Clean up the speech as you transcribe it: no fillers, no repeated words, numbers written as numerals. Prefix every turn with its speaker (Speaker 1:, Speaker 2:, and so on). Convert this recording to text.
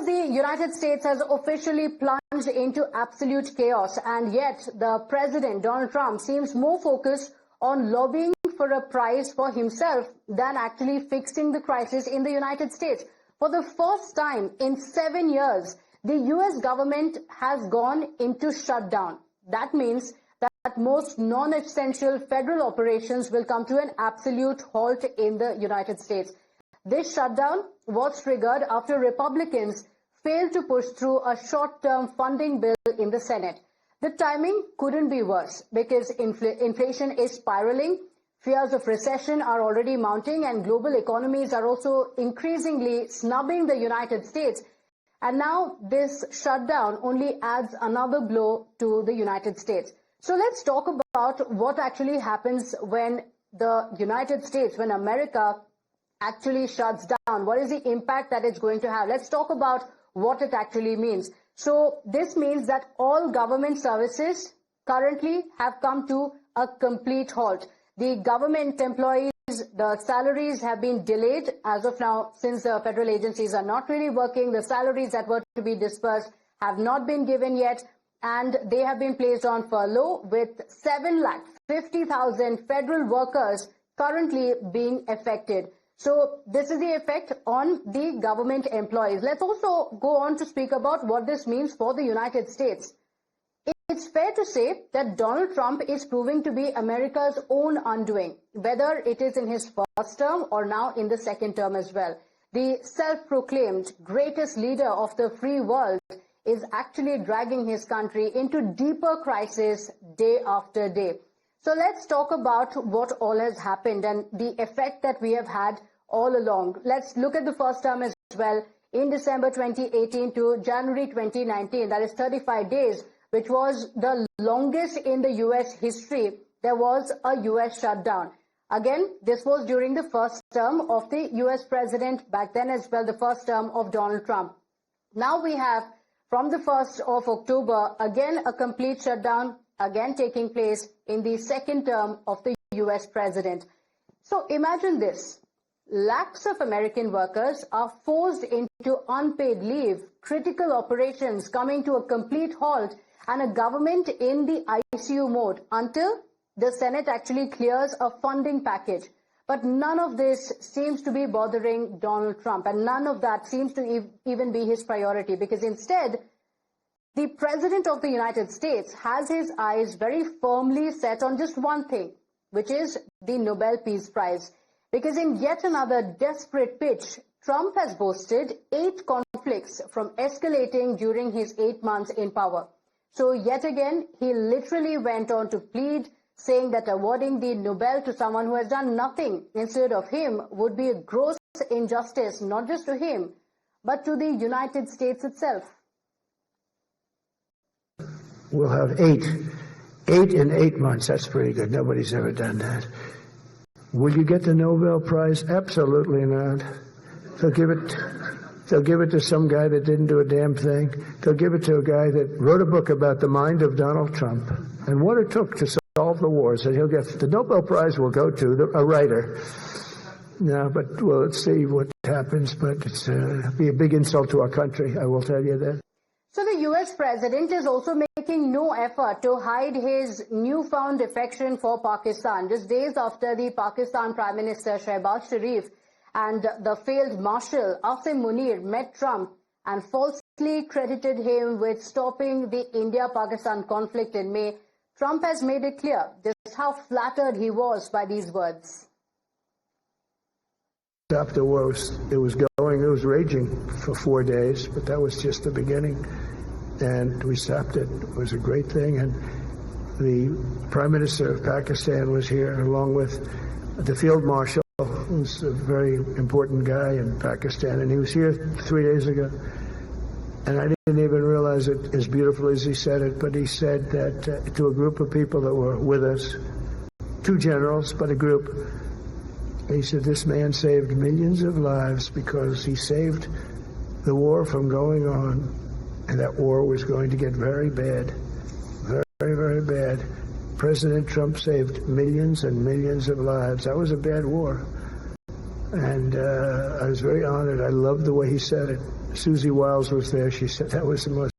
Speaker 1: the United States has officially plunged into absolute chaos, and yet the President, Donald Trump, seems more focused on lobbying for a prize for himself than actually fixing the crisis in the United States. For the first time in 7 years, the US government has gone into shutdown. That means that most non-essential federal operations will come to an absolute halt in the United States. This shutdown was triggered after Republicans failed to push through a short-term funding bill in the Senate. The timing couldn't be worse because inflation is spiraling, fears of recession are already mounting, and global economies are also increasingly snubbing the United States. And now this shutdown only adds another blow to the United States. So let's talk about what actually happens when the United States, when America actually shuts down. What is the impact that it's going to have? Let's talk about what it actually means. So this means that all government services currently have come to a complete halt. The government employees, the salaries have been delayed as of now, since the federal agencies are not really working. The salaries that were to be dispersed have not been given yet, and they have been placed on furlough, with 750,000 federal workers currently being affected. So this is the effect on the government employees. Let's also go on to speak about what this means for the United States. It's fair to say that Donald Trump is proving to be America's own undoing, whether it is in his first term or now in the second term as well. The self-proclaimed greatest leader of the free world is actually dragging his country into deeper crisis day after day. So let's talk about what all has happened and the effect that we have had all along. Let's look at the first term as well. In December 2018 to January 2019, that is 35 days, which was the longest in the US history, there was a US shutdown. Again, this was during the first term of the US president back then as well, the first term of Donald Trump. Now we have, from the 1st of October, again a complete shutdown, again taking place in the second term of the US president. So imagine this. Lakhs of American workers are forced into unpaid leave, critical operations coming to a complete halt, and a government in the ICU mode until the Senate actually clears a funding package. But none of this seems to be bothering Donald Trump, and none of that seems to even be his priority, because instead, the President of the United States has his eyes very firmly set on just one thing, which is the Nobel Peace Prize. Because in yet another desperate pitch, Trump has boasted 8 conflicts from escalating during his 8 months in power. So yet again, he literally went on to plead, saying that awarding the Nobel to someone who has done nothing instead of him would be a gross injustice, not just to him, but to the United States itself.
Speaker 2: We'll have 8 in 8 months. That's pretty good. Nobody's ever done that. Will you get the Nobel Prize? Absolutely not. They'll give it to some guy that didn't do a damn thing. They'll give it to a guy that wrote a book about the mind of Donald Trump and what it took to solve the wars. And he'll get the Nobel Prize will go to a writer. No, but well, let's see what happens. But it'll be a big insult to our country, I will tell you that.
Speaker 1: So the US president is also making no effort to hide his newfound affection for Pakistan. Just days after the Pakistan Prime Minister Shehbaz Sharif and the failed Marshal Asim Munir met Trump and falsely credited him with stopping the India-Pakistan conflict in May, Trump has made it clear just how flattered he was by these words.
Speaker 2: Stopped the war. It was raging for 4 days, but that was just the beginning. And we stopped it. It was a great thing. And the Prime Minister of Pakistan was here, along with the Field Marshal, who's a very important guy in Pakistan. And he was here 3 days ago. And I didn't even realize it as beautiful as he said it, but he said that to a group of people that were with us, 2 generals, but a group, he said, this man saved millions of lives because he saved the war from going on. And that war was going to get very bad, very, very bad. President Trump saved millions and millions of lives. That was a bad war. And I was very honored. I loved the way he said it. Susie Wiles was there. She said that was the most